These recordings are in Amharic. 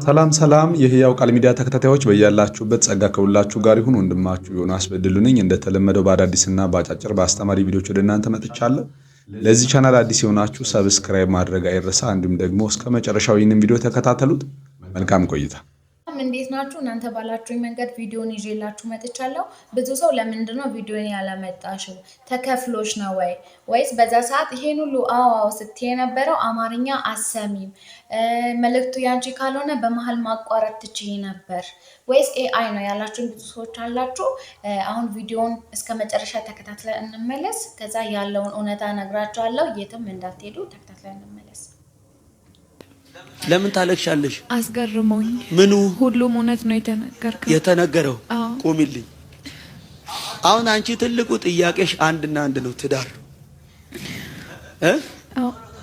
ሰላም ሰላም የህያው ቃል ሚዲያ ተከታታዮች በያላችሁበት ጸጋ ከሁላችሁ ጋር ይሁን። ወንድማችሁ ዮናስ በድሉ ነኝ። እንደተለመደው በአዳዲስና በአጫጭር በአስተማሪ ቪዲዮዎች ወደ እናንተ መጥቻለሁ። ለዚህ ቻናል አዲስ የሆናችሁ ሰብስክራይብ ማድረግ አይረሳ። እንዲሁም ደግሞ እስከ መጨረሻው ይህንን ቪዲዮ ተከታተሉት። መልካም ቆይታ። እንዴት ናችሁ? እናንተ ባላችሁኝ መንገድ ቪዲዮን ይዤላችሁ መጥቻለሁ። ብዙ ሰው ለምንድነው ቪዲዮን ያላመጣሽው? ተከፍሎሽ ነው ወይስ በዛ ሰዓት ይሄን ሁሉ አዎ ስትይ የነበረው አማርኛ አሰሚም መልእክቱ ያንቺ ካልሆነ በመሃል ማቋረጥ ትችይ ነበር ወይስ ኤአይ ነው ያላችሁ ብዙ ሰዎች አላችሁ። አሁን ቪዲዮን እስከ መጨረሻ ተከታትለን እንመለስ። ከዛ ያለውን እውነታ ነግራችኋለሁ። የትም እንዳትሄዱ፣ ተከታትለን እንመለስ። ለምን ታለቅሻለሽ? አስገርሞኝ። ምኑ? ሁሉም እውነት ነው የተነገረው። ቁሚልኝ። አሁን አንቺ ትልቁ ጥያቄሽ አንድና አንድ ነው፣ ትዳር።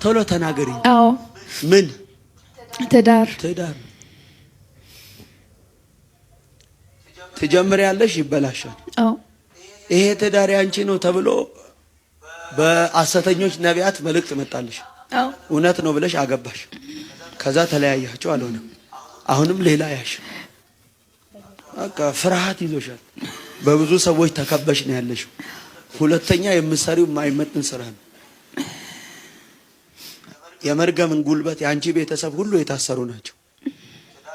ቶሎ ተናገሪ። ምን? ትዳር ትጀምሪያለሽ፣ ይበላሻል። ይሄ ትዳር ያንቺ ነው ተብሎ በሐሰተኞች ነቢያት መልእክት መጣልሽ። እውነት ነው ብለሽ አገባሽ። ከዛ ተለያያችሁ፣ አልሆነም። አሁንም ሌላ ያሽ። በቃ ፍርሃት ይዞሻል። በብዙ ሰዎች ተከበሽ ነው ያለሽው። ሁለተኛ የምትሰሪው የማይመጥን ስራ ነው። የመርገምን ጉልበት የአንቺ ቤተሰብ ሁሉ የታሰሩ ናቸው።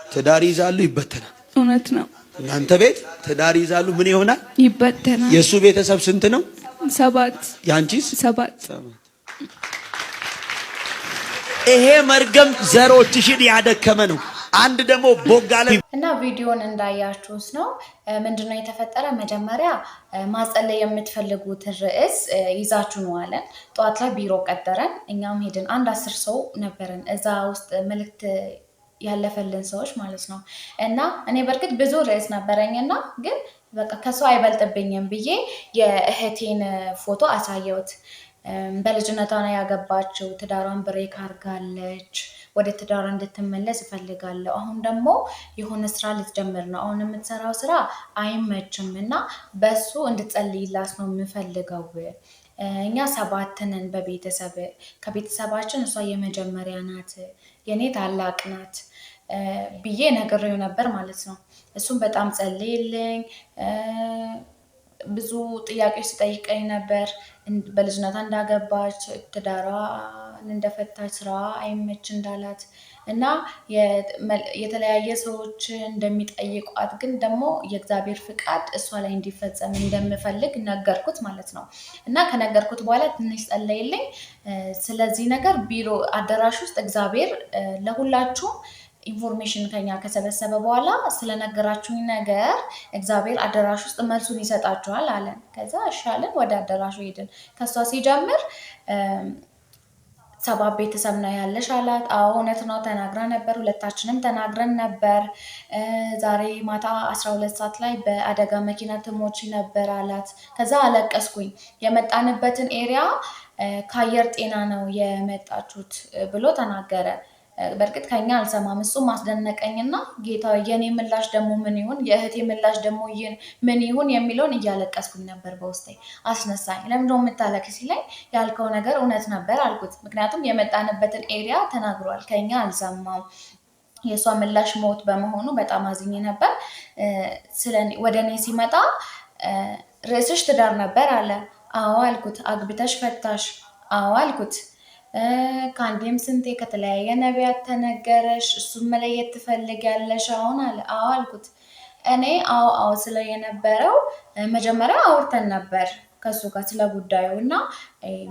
ትዳር ይዛሉ፣ ይበተናል። እውነት ነው። እናንተ ቤት ትዳር ይዛሉ፣ ምን ይሆናል? ይበተናል። የሱ ቤተሰብ ስንት ነው? 7። ያንቺስ? 7። ይሄ መርገም ዘሮችሽን ያደከመ ነው። አንድ ደግሞ ቦጋለ እና ቪዲዮን እንዳያችሁት ነው። ምንድነው የተፈጠረ? መጀመሪያ ማጸለይ የምትፈልጉት ርዕስ ይዛችሁ ነው አለን። ጠዋት ላይ ቢሮ ቀጠረን። እኛም ሄድን። 10 ሰው ነበርን እዛ ውስጥ መልእክት ያለፈልን ሰዎች ማለት ነው። እና እኔ በርግጥ ብዙ ርዕስ ነበረኝና ግን በቃ ከሰው አይበልጥብኝም ብዬ የእህቴን ፎቶ አሳየሁት። በልጅነቷ ነው ያገባችው። ትዳሯን ብሬክ አርጋለች። ወደ ትዳሯ እንድትመለስ እፈልጋለሁ። አሁን ደግሞ የሆነ ስራ ልትጀምር ነው። አሁን የምትሰራው ስራ አይመችም እና በሱ እንድትጸልይላት ነው የምፈልገው። እኛ 7 ነን በቤተሰብ። ከቤተሰባችን እሷ የመጀመሪያ ናት፣ የኔ ታላቅ ናት ብዬ ነግሬው ነበር ማለት ነው። እሱም በጣም ጸልይልኝ ብዙ ጥያቄዎች ሲጠይቀኝ ነበር። በልጅነቷ እንዳገባች፣ ትዳሯን እንደፈታች፣ ስራዋ አይመች እንዳላት እና የተለያየ ሰዎች እንደሚጠይቋት ግን ደግሞ የእግዚአብሔር ፍቃድ እሷ ላይ እንዲፈጸም እንደምፈልግ ነገርኩት ማለት ነው። እና ከነገርኩት በኋላ ትንሽ ጸለይልኝ። ስለዚህ ነገር ቢሮ አዳራሽ ውስጥ እግዚአብሔር ለሁላችሁም ኢንፎርሜሽን ከኛ ከሰበሰበ በኋላ ስለነገራችሁኝ ነገር እግዚአብሔር አዳራሽ ውስጥ መልሱን ይሰጣችኋል አለን። ከዛ እሻልን ወደ አዳራሹ ሄድን። ከሷ ሲጀምር 7 ቤተሰብ ነው ያለሽ አላት። አዎ እውነት ነው፣ ተናግራ ነበር። ሁለታችንም ተናግረን ነበር። ዛሬ ማታ 12 ሰዓት ላይ በአደጋ መኪና ትሞቺ ነበር አላት። ከዛ አለቀስኩኝ። የመጣንበትን ኤሪያ ከአየር ጤና ነው የመጣችሁት ብሎ ተናገረ። በርግጥ ከኛ አልሰማም። እሱም ማስደነቀኝና ጌታ የኔ ምላሽ ደግሞ ምን ይሁን፣ የእህቴ ምላሽ ደግሞ ምን ይሁን የሚለውን እያለቀስኩኝ ነበር በውስጤ። አስነሳኝ። ለምንድነው የምታለቅሽ ሲለኝ ያልከው ነገር እውነት ነበር አልኩት። ምክንያቱም የመጣንበትን ኤሪያ ተናግሯል፣ ከኛ አልሰማም። የእሷ ምላሽ ሞት በመሆኑ በጣም አዝኜ ነበር። ወደ እኔ ሲመጣ ርዕስሽ ትዳር ነበር አለ። አዎ አልኩት። አግብተሽ ፈታሽ? አዎ አልኩት። ከአንዴም ስንቴ ከተለያየ ነቢያት ተነገረሽ፣ እሱም መለየት ትፈልጊያለሽ አሁን አለ። አዎ አልኩት። እኔ አዎ ስለ የነበረው መጀመሪያ አውርተን ነበር ከሱ ጋር ስለ ጉዳዩ እና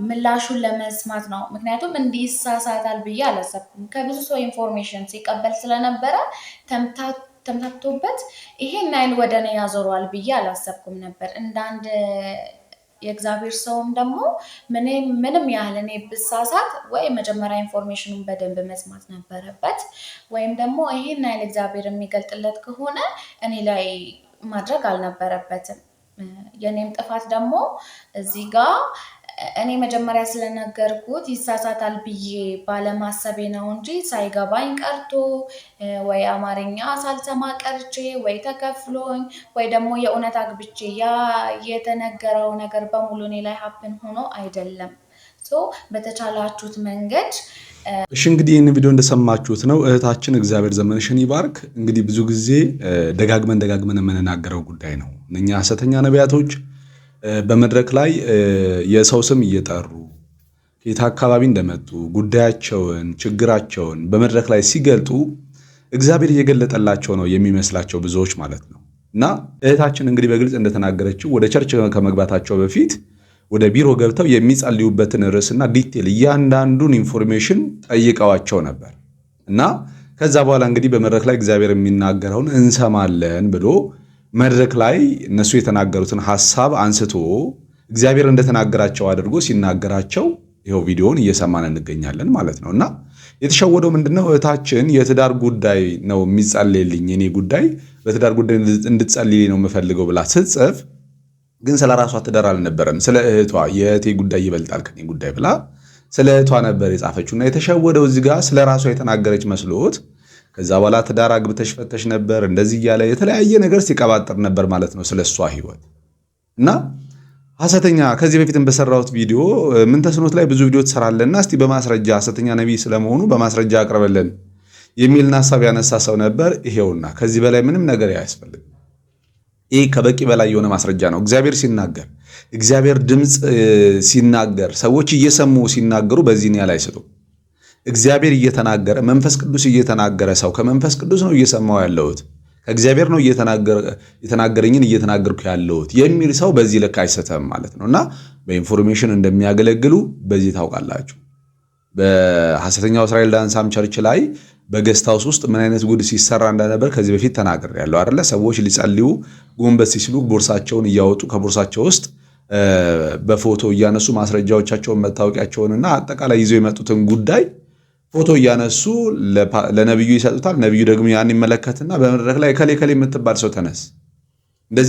ምላሹን ለመስማት ነው። ምክንያቱም እንዲሳሳታል ብዬ አላሰብኩም። ከብዙ ሰው ኢንፎርሜሽን ሲቀበል ስለነበረ ተምታቶበት ይሄን ናይል ወደ እኔ ያዞረዋል ብዬ አላሰብኩም ነበር። እንዳንድ የእግዚአብሔር ሰውም ደግሞ ምንም ያህል እኔ ብሳሳት ወይ መጀመሪያ ኢንፎርሜሽኑን በደንብ መስማት ነበረበት፣ ወይም ደግሞ ይሄን ያህል እግዚአብሔር የሚገልጥለት ከሆነ እኔ ላይ ማድረግ አልነበረበትም። የኔም ጥፋት ደግሞ እዚህ ጋር እኔ መጀመሪያ ስለነገርኩት ይሳሳታል ብዬ ባለማሰቤ ነው እንጂ ሳይገባኝ ቀርቶ ወይ አማርኛ ሳልሰማ ቀርቼ ወይ ተከፍሎኝ ወይ ደግሞ የእውነት አግብቼ ያ የተነገረው ነገር በሙሉ እኔ ላይ ሀፕን ሆኖ አይደለም። በተቻላችሁት መንገድ እሺ እንግዲህ ይህን ቪዲዮ እንደሰማችሁት ነው እህታችን እግዚአብሔር ዘመንሽን ይባርክ። እንግዲህ ብዙ ጊዜ ደጋግመን የምንናገረው ጉዳይ ነው። እነኛ ሐሰተኛ ነቢያቶች በመድረክ ላይ የሰው ስም እየጠሩ ከየት አካባቢ እንደመጡ ጉዳያቸውን፣ ችግራቸውን በመድረክ ላይ ሲገልጡ እግዚአብሔር እየገለጠላቸው ነው የሚመስላቸው ብዙዎች ማለት ነው። እና እህታችን እንግዲህ በግልጽ እንደተናገረችው ወደ ቸርች ከመግባታቸው በፊት ወደ ቢሮ ገብተው የሚጸልዩበትን ርዕስና ዲቴል እያንዳንዱን ኢንፎርሜሽን ጠይቀዋቸው ነበር። እና ከዛ በኋላ እንግዲህ በመድረክ ላይ እግዚአብሔር የሚናገረውን እንሰማለን ብሎ መድረክ ላይ እነሱ የተናገሩትን ሐሳብ አንስቶ እግዚአብሔር እንደተናገራቸው አድርጎ ሲናገራቸው ይሄው ቪዲዮውን እየሰማን እንገኛለን ማለት ነው። እና የተሸወደው ምንድነው? እህታችን የትዳር ጉዳይ ነው የሚጸልይልኝ፣ የኔ ጉዳይ በትዳር ጉዳይ እንድትጸልይ ነው የምፈልገው ብላ ስትጽፍ ግን ስለ ራሷ ትዳር አልነበረም፣ ስለ እህቷ የእህቴ ጉዳይ ይበልጣል ከኔ ጉዳይ ብላ ስለ እህቷ ነበር የጻፈችውና የተሸወደው እዚህ ጋር ስለ ራሷ የተናገረች መስሎት ከዛ በኋላ ትዳር አግብተሽ ፈተሽ ነበር እንደዚህ እያለ የተለያየ ነገር ሲቀባጥር ነበር ማለት ነው ስለሷ ህይወት። እና ሐሰተኛ ከዚህ በፊትም በሰራሁት ቪዲዮ ምን ተስኖት ላይ ብዙ ቪዲዮ ተሰራለና እስቲ በማስረጃ ሐሰተኛ ነብይ ስለመሆኑ በማስረጃ አቅርበልን የሚልና ሐሳብ ያነሳ ሰው ነበር። ይሄውና ከዚህ በላይ ምንም ነገር አያስፈልግም። ይህ ከበቂ በላይ የሆነ ማስረጃ ነው። እግዚአብሔር ሲናገር፣ እግዚአብሔር ድምፅ ሲናገር፣ ሰዎች እየሰሙ ሲናገሩ በዚህ ያህል አይስጡም። እግዚአብሔር እየተናገረ መንፈስ ቅዱስ እየተናገረ ሰው ከመንፈስ ቅዱስ ነው እየሰማው ያለሁት ከእግዚአብሔር ነው እየተናገረኝን እየተናገርኩ ያለሁት የሚል ሰው በዚህ ልክ አይሰተም ማለት ነውና በኢንፎርሜሽን እንደሚያገለግሉ በዚህ ታውቃላችሁ። በሐሰተኛው እስራኤል ዳንሳም ቸርች ላይ በገስታውስ ውስጥ ምን አይነት ጉድ ሲሰራ እንደነበር ከዚህ በፊት ተናግሬያለሁ አይደለ? ሰዎች ሊጸልዩ ጎንበስ ሲሉ ቦርሳቸውን እያወጡ ከቦርሳቸው ውስጥ በፎቶ እያነሱ ማስረጃዎቻቸውን መታወቂያቸውንና አጠቃላይ ይዘው የመጡትን ጉዳይ ፎቶ እያነሱ ለነብዩ ይሰጡታል። ነብዩ ደግሞ ያን ይመለከትና በመድረክ ላይ ከሌ የምትባል ሰው ተነስ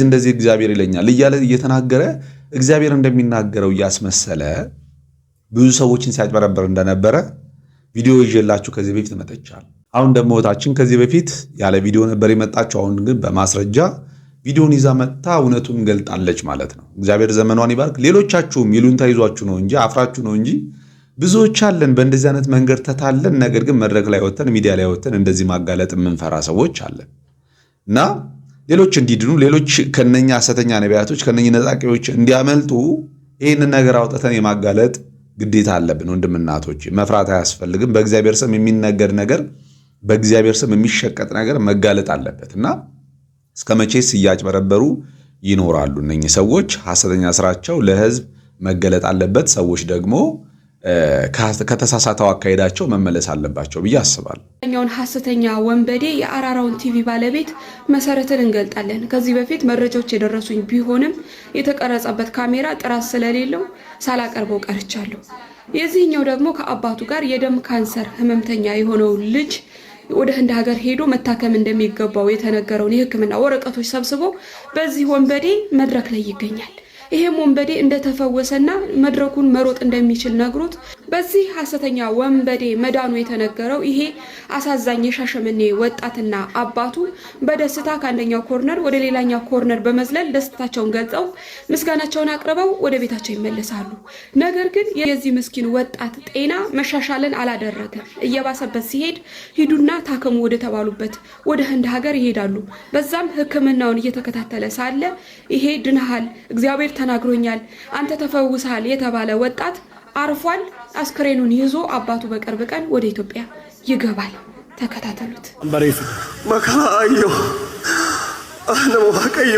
እንደዚህ እግዚአብሔር ይለኛል እያለ እየተናገረ እግዚአብሔር እንደሚናገረው እያስመሰለ ብዙ ሰዎችን ሲያጭበረብር እንደነበረ ቪዲዮ ይዤላችሁ ከዚህ በፊት መጥቻለሁ። አሁን ደግሞ እህታችን ከዚህ በፊት ያለ ቪዲዮ ነበር የመጣችው። አሁን ግን በማስረጃ ቪዲዮን ይዛ መጣ እውነቱን ገልጣለች ማለት ነው። እግዚአብሔር ዘመኗን ይባርክ። ሌሎቻችሁም ይሉንታ ይዟችሁ ነው እንጂ አፍራችሁ ነው እንጂ ብዙዎች አለን በእንደዚህ አይነት መንገድ ተታለን፣ ነገር ግን መድረክ ላይ ወተን ሚዲያ ላይ ወተን እንደዚህ ማጋለጥ የምንፈራ ሰዎች አለን እና ሌሎች እንዲድኑ ሌሎች ከነኛ ሐሰተኛ ነቢያቶች ከነኛ ነጣቂዎች እንዲያመልጡ ይህንን ነገር አውጥተን የማጋለጥ ግዴታ አለብን። ወንድምናቶች መፍራት አያስፈልግም። በእግዚአብሔር ስም የሚነገር ነገር በእግዚአብሔር ስም የሚሸቀጥ ነገር መጋለጥ አለበት እና እስከ መቼስ እያጭበረበሩ ይኖራሉ እነኚህ ሰዎች። ሐሰተኛ ስራቸው ለሕዝብ መገለጥ አለበት። ሰዎች ደግሞ ከተሳሳተው አካሄዳቸው መመለስ አለባቸው ብዬ አስባለሁ። ኛውን ሐሰተኛ ወንበዴ የአራራውን ቲቪ ባለቤት መሰረትን እንገልጣለን። ከዚህ በፊት መረጃዎች የደረሱኝ ቢሆንም የተቀረጸበት ካሜራ ጥራት ስለሌለው ሳላቀርበው ቀርቻለሁ። የዚህኛው ደግሞ ከአባቱ ጋር የደም ካንሰር ህመምተኛ የሆነው ልጅ ወደ ህንድ ሀገር ሄዶ መታከም እንደሚገባው የተነገረውን የሕክምና ወረቀቶች ሰብስቦ በዚህ ወንበዴ መድረክ ላይ ይገኛል። ይሄም ወንበዴ እንደተፈወሰና መድረኩን መሮጥ እንደሚችል ነግሮት በዚህ ሐሰተኛ ወንበዴ መዳኑ የተነገረው ይሄ አሳዛኝ የሻሸመኔ ወጣትና አባቱ በደስታ ከአንደኛው ኮርነር ወደ ሌላኛው ኮርነር በመዝለል ደስታቸውን ገልጸው ምስጋናቸውን አቅርበው ወደ ቤታቸው ይመለሳሉ። ነገር ግን የዚህ ምስኪን ወጣት ጤና መሻሻልን አላደረገም። እየባሰበት ሲሄድ ሂዱና ታከሙ ወደ ተባሉበት ወደ ህንድ ሀገር ይሄዳሉ። በዛም ሕክምናውን እየተከታተለ ሳለ ይሄ ድነሃል፣ እግዚአብሔር ተናግሮኛል፣ አንተ ተፈውሰሃል የተባለ ወጣት አርፏል። አስክሬኑን ይዞ አባቱ በቅርብ ቀን ወደ ኢትዮጵያ ይገባል። ተከታተሉት። መካዮ አነ ወቀዮ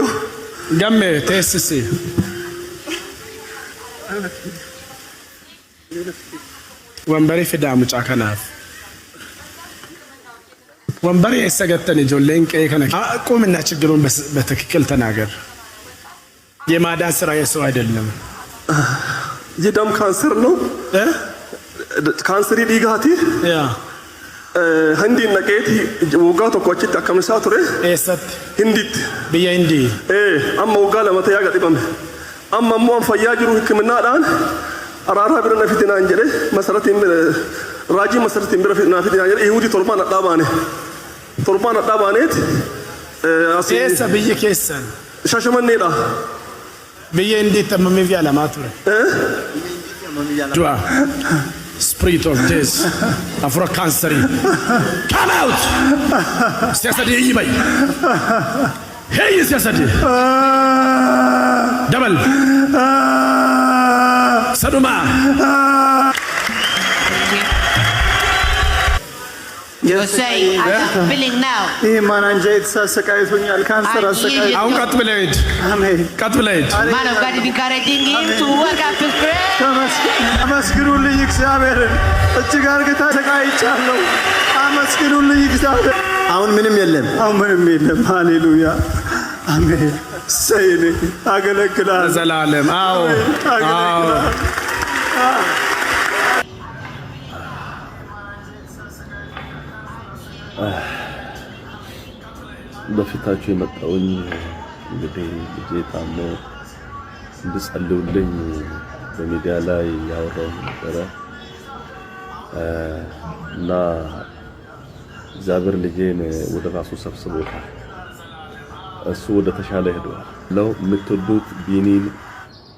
ገሜ ቴስሲ ወንበሬ ፍዳ ሙጫ ከናፍ ወንበሬ የሰገተን ጆሌን ቀይ ከነ ቁምና ችግሩን በትክክል ተናገር። የማዳን ስራ የሰው አይደለም። የደም ካንሰር ነው። ካንሰሪ ዲጋቲ ያ ህንዲ ነቄት ወጋ ተቆጭ ተከምሳ ቱሬ ኤሰት ህንዲት ብየ እንዲ አማ ወጋ ለመተያ ገጥበም አማ ሞን ፈያጅሩ ህክምና ዳን አራራ ብረና ፊትና እንጀለ መሰረት ራጂ መሰረት ብረና ፊትና እንጀለ ይሁዲ ቶርባን አጣባኔት ኤሰ ብየ ከሰን ሻሸመኔዳ ብየ እንዲ ተመም ቪያ ለማቱረ ጁአ Spirit of death, Afro cancer, come out. Siyasadi yibay. Hey siyasadi. Double. Saduma. You're saying I'm feeling now. Man of God is encouraging him to work out his prayer. አመስግኑልኝ እግዚአብሔርን እጅግ አርግታ ተቃይቻለሁ። አመስግኑልኝ እግዚአብሔር። አሁን ምንም የለም። ሃሌሉያ አሜን። ሰይኔ አገለግላለሁ ዘላለም። አዎ አዎ በፊታችሁ የመጣውኝ እንግዲህ ልጄ ታሞ እንድጸልዩልኝ በሚዲያ ላይ ያወራው ነበረ እና እግዚአብሔር ልጄን ወደ ራሱ ሰብስቦታል። እሱ ወደ ተሻለ ሄዷል። ነው የምትወዱት ቢኒን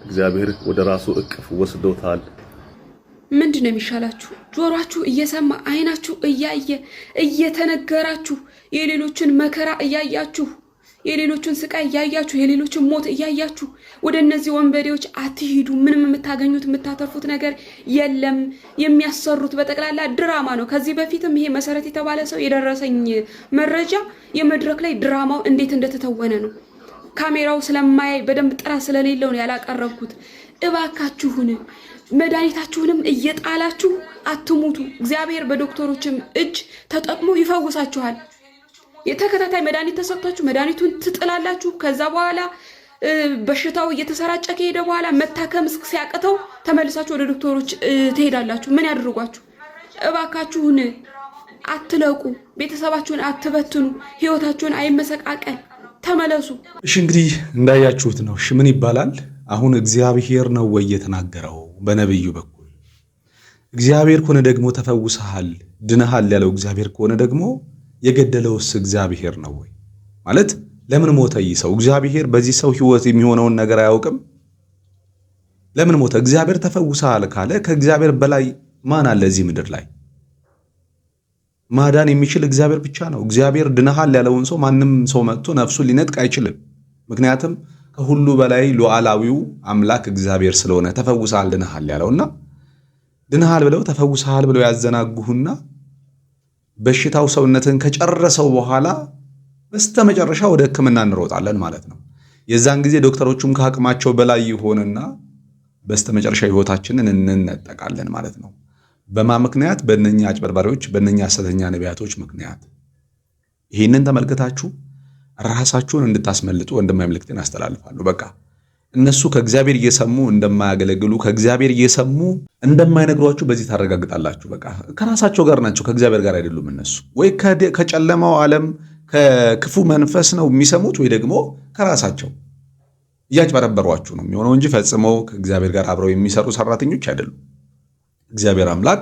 እግዚአብሔር ወደ ራሱ እቅፍ ወስዶታል። ምንድነው የሚሻላችሁ? ጆሮአችሁ እየሰማ አይናችሁ እያየ እየተነገራችሁ የሌሎችን መከራ እያያችሁ የሌሎችን ስቃይ እያያችሁ የሌሎችን ሞት እያያችሁ ወደ እነዚህ ወንበዴዎች አትሂዱ። ምንም የምታገኙት የምታተርፉት ነገር የለም። የሚያሰሩት በጠቅላላ ድራማ ነው። ከዚህ በፊትም ይሄ መሰረት የተባለ ሰው የደረሰኝ መረጃ የመድረክ ላይ ድራማው እንዴት እንደተተወነ ነው። ካሜራው ስለማያይ በደንብ ጥራት ስለሌለው ነው ያላቀረብኩት። እባካችሁን መድኃኒታችሁንም እየጣላችሁ አትሙቱ። እግዚአብሔር በዶክተሮችም እጅ ተጠቅሞ ይፈውሳችኋል። የተከታታይ መድኃኒት ተሰጥቷችሁ መድኃኒቱን ትጥላላችሁ። ከዛ በኋላ በሽታው እየተሰራጨ ከሄደ በኋላ መታከም ሲያቅተው ተመልሳችሁ ወደ ዶክተሮች ትሄዳላችሁ። ምን ያድርጓችሁ? እባካችሁን አትለቁ። ቤተሰባችሁን አትበትኑ። ህይወታችሁን አይመሰቃቀል። ተመለሱ። እሺ እንግዲህ እንዳያችሁት ነው። እሺ ምን ይባላል? አሁን እግዚአብሔር ነው ወይ የተናገረው በነብዩ በኩል? እግዚአብሔር ከሆነ ደግሞ ተፈውሰሃል ድነሃል ያለው እግዚአብሔር ከሆነ ደግሞ የገደለውስ እግዚአብሔር ነው ወይ? ማለት ለምን ሞተ ይህ ሰው? እግዚአብሔር በዚህ ሰው ህይወት የሚሆነውን ነገር አያውቅም? ለምን ሞተ? እግዚአብሔር ተፈውሰሃል ካለ ከእግዚአብሔር በላይ ማን አለ እዚህ ምድር ላይ? ማዳን የሚችል እግዚአብሔር ብቻ ነው። እግዚአብሔር ድነሃል ያለውን ሰው ማንም ሰው መጥቶ ነፍሱን ሊነጥቅ አይችልም። ምክንያቱም ከሁሉ በላይ ሉዓላዊው አምላክ እግዚአብሔር ስለሆነ ተፈውሰሃል ድነሃል ያለውና ድነሃል ብለው ተፈውሰሃል ብለው ያዘናጉሁና በሽታው ሰውነትን ከጨረሰው በኋላ በስተመጨረሻ ወደ ሕክምና እንሮጣለን ማለት ነው። የዛን ጊዜ ዶክተሮቹም ከአቅማቸው በላይ ይሆንና በስተመጨረሻ ህይወታችንን እንነጠቃለን ማለት ነው። በማ ምክንያት? በእነኛ አጭበርባሪዎች በእነኛ ሐሰተኛ ነቢያቶች ምክንያት። ይሄንን ተመልክታችሁ ራሳችሁን እንድታስመልጡ ወንድማዊ መልእክቴን አስተላልፋለሁ። በቃ እነሱ ከእግዚአብሔር እየሰሙ እንደማያገለግሉ ከእግዚአብሔር እየሰሙ እንደማይነግሯችሁ በዚህ ታረጋግጣላችሁ። በቃ ከራሳቸው ጋር ናቸው፣ ከእግዚአብሔር ጋር አይደሉም። እነሱ ወይ ከጨለማው ዓለም ከክፉ መንፈስ ነው የሚሰሙት፣ ወይ ደግሞ ከራሳቸው እያጭበረበሯችሁ ነው የሚሆነው እንጂ ፈጽሞ ከእግዚአብሔር ጋር አብረው የሚሰሩ ሰራተኞች አይደሉም። እግዚአብሔር አምላክ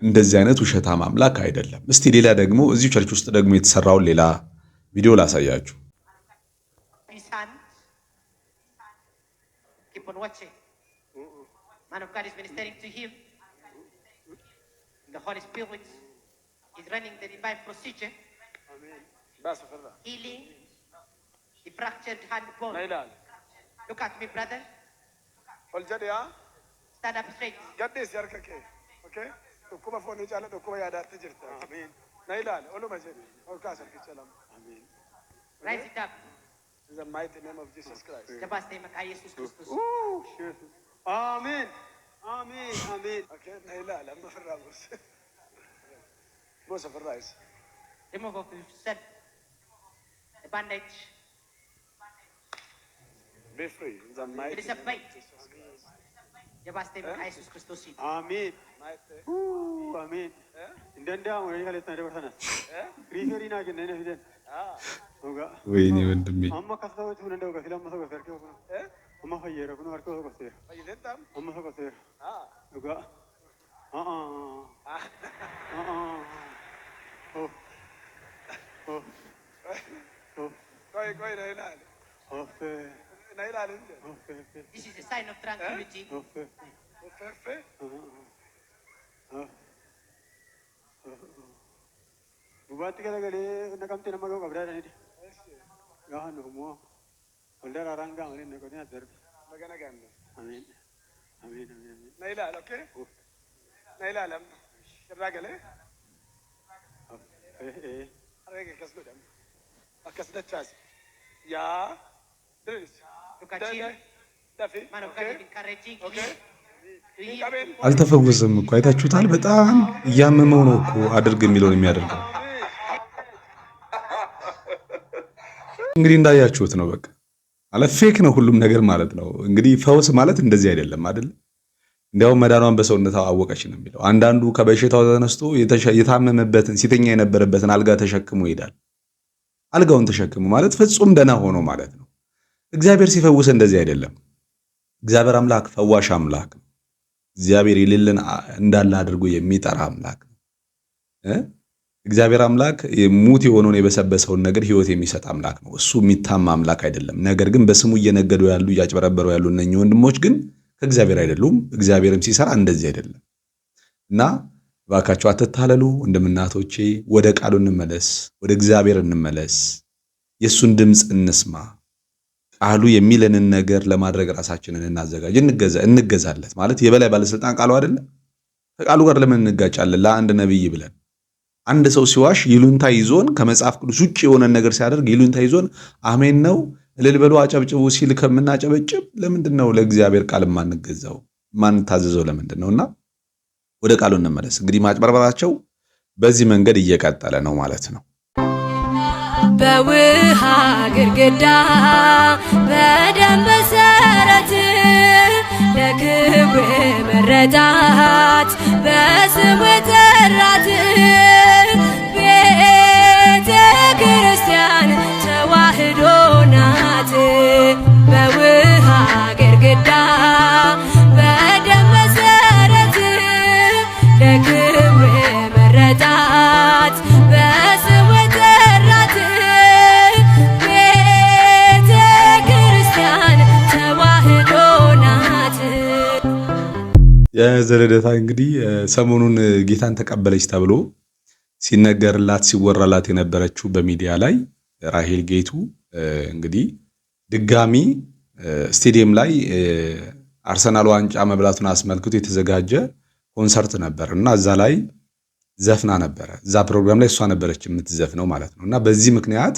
እንደዚህ አይነት ውሸታም አምላክ አይደለም። እስቲ ሌላ ደግሞ እዚሁ ቸርች ውስጥ ደግሞ የተሰራውን ሌላ ቪዲዮ ላሳያችሁ። Watching. Man of God is ministering to him. The Holy Spirit is running the divine procedure. Amen. Healing the fractured hand bone. Look at me, brother. Stand up straight. Okay? Amen. Rise it up. In the mighty name of Jesus Christ. Amen. Amen. Amen. Okay, Naila, I'm not Ramos. Most of the rice. Remove of yourself the bandage. Be free. In the mighty It is a fight. Jesus Christus. Amen. Amen. Amen. ወይኔ ወንድሜ This is a sign of tranquility. Bubatti garagalee naqamte nama gahu qabdaa dhanidha. Gaafa nuhumoo waldaa raaraan gaamanii naqotee addarbi. Magana gaamne. Amiin. Amiin. Na ilaala, okay? Na ilaala. Irraa galee. Reega akkas godhame. Akkas dachaas. Yaa. Diris. Dafi. Okay. አልተፈወሰም እኮ አይታችሁታል። በጣም እያመመው ነው እኮ አድርግ የሚለውን የሚያደርገው። እንግዲህ እንዳያችሁት ነው። በቃ ማለት ፌክ ነው ሁሉም ነገር ማለት ነው። እንግዲህ ፈውስ ማለት እንደዚህ አይደለም አይደል? እንዲያውም መዳኗን በሰውነቷ አወቀች ነው የሚለው። አንዳንዱ ከበሽታው ተነስቶ የታመመበትን ሲተኛ የነበረበትን አልጋ ተሸክሞ ይሄዳል። አልጋውን ተሸክሞ ማለት ፍጹም ደህና ሆኖ ማለት ነው። እግዚአብሔር ሲፈውስ እንደዚህ አይደለም። እግዚአብሔር አምላክ ፈዋሽ አምላክ ነው። እግዚአብሔር የሌለን እንዳለ አድርጎ የሚጠራ አምላክ ነው። እግዚአብሔር አምላክ ሙት የሆነውን የበሰበሰውን ነገር ህይወት የሚሰጥ አምላክ ነው። እሱ የሚታማ አምላክ አይደለም። ነገር ግን በስሙ እየነገዱ ያሉ እያጭበረበሩ ያሉ እነኚህ ወንድሞች ግን ከእግዚአብሔር አይደሉም። እግዚአብሔርም ሲሰራ እንደዚህ አይደለም እና እባካችሁ አትታለሉ። እንደምናቶቼ ወደ ቃሉ እንመለስ፣ ወደ እግዚአብሔር እንመለስ፣ የእሱን ድምፅ እንስማ። ቃሉ የሚለንን ነገር ለማድረግ ራሳችንን እናዘጋጅ፣ እንገዛለት። ማለት የበላይ ባለስልጣን ቃሉ አይደለም። ከቃሉ ጋር ለምን እንጋጫለን? ለአንድ ነብይ ብለን አንድ ሰው ሲዋሽ ይሉንታ ይዞን ከመጽሐፍ ቅዱስ ውጭ የሆነ ነገር ሲያደርግ ይሉንታ ይዞን አሜን ነው እልል በሉ አጨብጭቡ ሲል ከምናጨበጭብ ለምንድን ነው ለእግዚአብሔር ቃል ማንገዛው ማንታዘዘው? ለምንድን ነውና ወደ ቃሉ እንመለስ። እንግዲህ ማጭበርበራቸው በዚህ መንገድ እየቀጠለ ነው ማለት ነው። በውሃ ግድግዳ በደም መሰረት ለክብር መረዳት በስም ጠራት ቤተ ክርስቲያን ተዋህዶ ናት። በውሃ ግድግዳ በደም መሰረት ለክብር መረዳት በስም ጠራት ቤተ ክርስቲያን ተዋህዶ ናት። የዘለደታ እንግዲህ ሰሞኑን ጌታን ተቀበለች ተብሎ ሲነገርላት ሲወራላት የነበረችው በሚዲያ ላይ ራሄል ጌቱ እንግዲህ ድጋሚ ስቴዲየም ላይ አርሰናል ዋንጫ መብላቱን አስመልክቶ የተዘጋጀ ኮንሰርት ነበር እና እዛ ላይ ዘፍና ነበረ። እዛ ፕሮግራም ላይ እሷ ነበረች የምትዘፍነው ማለት ነው። እና በዚህ ምክንያት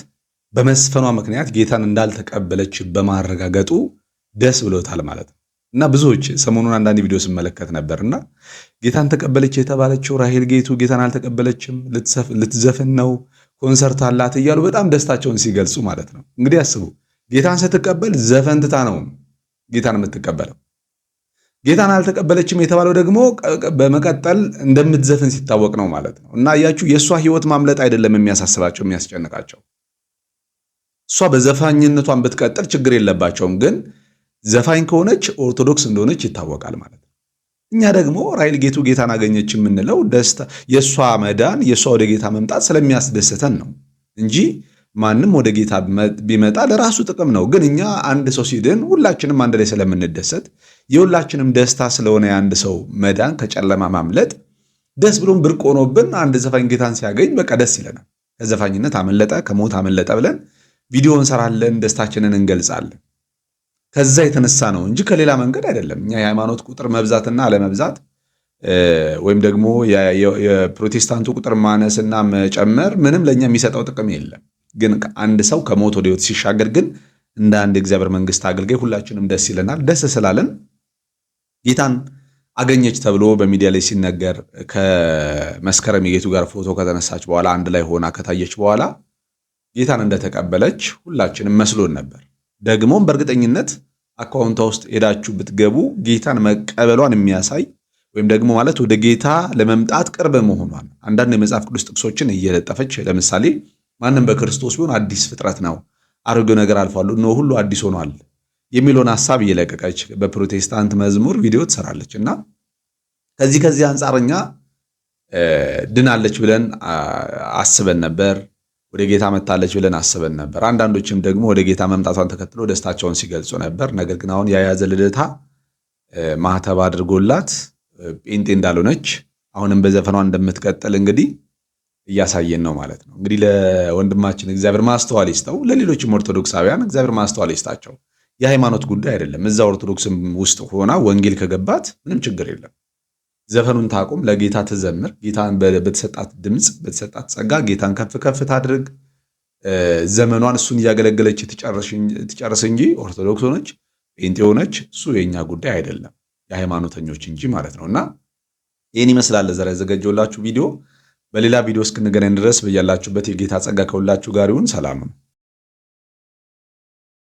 በመስፈኗ ምክንያት ጌታን እንዳልተቀበለች በማረጋገጡ ደስ ብሎታል ማለት ነው። እና ብዙዎች ሰሞኑን አንዳንድ ቪዲዮ ስመለከት ነበርና ጌታን ተቀበለች የተባለችው ራሄል ጌቱ ጌታን አልተቀበለችም፣ ልትዘፍን ነው፣ ኮንሰርት አላት እያሉ በጣም ደስታቸውን ሲገልጹ ማለት ነው። እንግዲህ አስቡ፣ ጌታን ስትቀበል ዘፈንትታ ነው ጌታን የምትቀበለው። ጌታን አልተቀበለችም የተባለው ደግሞ በመቀጠል እንደምትዘፍን ሲታወቅ ነው ማለት ነው። እና አያችሁ፣ የእሷ ህይወት ማምለጥ አይደለም የሚያሳስባቸው የሚያስጨንቃቸው። እሷ በዘፋኝነቷን ብትቀጥል ችግር የለባቸውም፣ ግን ዘፋኝ ከሆነች ኦርቶዶክስ እንደሆነች ይታወቃል ማለት ነው። እኛ ደግሞ ራሄል ጌቱ ጌታን አገኘች የምንለው ደስታ የእሷ መዳን የእሷ ወደ ጌታ መምጣት ስለሚያስደስተን ነው እንጂ ማንም ወደ ጌታ ቢመጣ ለራሱ ጥቅም ነው። ግን እኛ አንድ ሰው ሲድን ሁላችንም አንድ ላይ ስለምንደሰት የሁላችንም ደስታ ስለሆነ የአንድ ሰው መዳን ከጨለማ ማምለጥ ደስ ብሎን ብርቅ ሆኖብን አንድ ዘፋኝ ጌታን ሲያገኝ በቃ ደስ ይለናል። ከዘፋኝነት አመለጠ ከሞት አመለጠ ብለን ቪዲዮ እንሰራለን፣ ደስታችንን እንገልጻለን። ከዛ የተነሳ ነው እንጂ ከሌላ መንገድ አይደለም። እኛ የሃይማኖት ቁጥር መብዛትና አለመብዛት ወይም ደግሞ የፕሮቴስታንቱ ቁጥር ማነስና መጨመር ምንም ለኛ የሚሰጠው ጥቅም የለም። ግን አንድ ሰው ከሞት ወደ ሕይወት ሲሻገር ግን እንደ አንድ የእግዚአብሔር መንግስት አገልጋይ ሁላችንም ደስ ይለናል። ደስ ስላለን ጌታን አገኘች ተብሎ በሚዲያ ላይ ሲነገር ከመስከረም የጌቱ ጋር ፎቶ ከተነሳች በኋላ አንድ ላይ ሆና ከታየች በኋላ ጌታን እንደተቀበለች ሁላችንም መስሎን ነበር። ደግሞም በእርግጠኝነት አካውንቷ ውስጥ ሄዳችሁ ብትገቡ ጌታን መቀበሏን የሚያሳይ ወይም ደግሞ ማለት ወደ ጌታ ለመምጣት ቅርብ መሆኗን አንዳንድ የመጽሐፍ ቅዱስ ጥቅሶችን እየለጠፈች ለምሳሌ ማንም በክርስቶስ ቢሆን አዲስ ፍጥረት ነው፣ አሮጌው ነገር አልፏል፣ እነሆ ሁሉ አዲስ ሆኗል የሚለውን ሐሳብ እየለቀቀች በፕሮቴስታንት መዝሙር ቪዲዮ ትሰራለች። እና ከዚህ አንጻርኛ ድናለች ብለን አስበን ነበር። ወደ ጌታ መጣለች ብለን አስበን ነበር። አንዳንዶችም ደግሞ ወደ ጌታ መምጣቷን ተከትሎ ደስታቸውን ሲገልጹ ነበር። ነገር ግን አሁን የያዘ ልደታ ማህተብ አድርጎላት ጴንጤ እንዳልሆነች አሁንም በዘፈኗ እንደምትቀጥል እንግዲህ እያሳየን ነው ማለት ነው። እንግዲህ ለወንድማችን እግዚአብሔር ማስተዋል ይስጠው፣ ለሌሎችም ኦርቶዶክሳውያን እግዚአብሔር ማስተዋል ይስጣቸው። የሃይማኖት ጉዳይ አይደለም። እዛ ኦርቶዶክስም ውስጥ ሆና ወንጌል ከገባት ምንም ችግር የለም። ዘፈኑን ታቁም፣ ለጌታ ትዘምር። ጌታን በተሰጣት ድምፅ በተሰጣት ጸጋ ጌታን ከፍ ከፍ ታድርግ። ዘመኗን እሱን እያገለገለች ትጨርስ እንጂ ኦርቶዶክስ ሆነች ጴንጤ ሆነች እሱ የኛ ጉዳይ አይደለም፣ የሃይማኖተኞች እንጂ ማለት ነውና ይህን ይመስላል ለዛሬ ያዘጋጀሁላችሁ ቪዲዮ። በሌላ ቪዲዮ እስክንገናኝ ድረስ በያላችሁበት የጌታ ጸጋ ከሁላችሁ ጋር ይሁን። ሰላም ነው።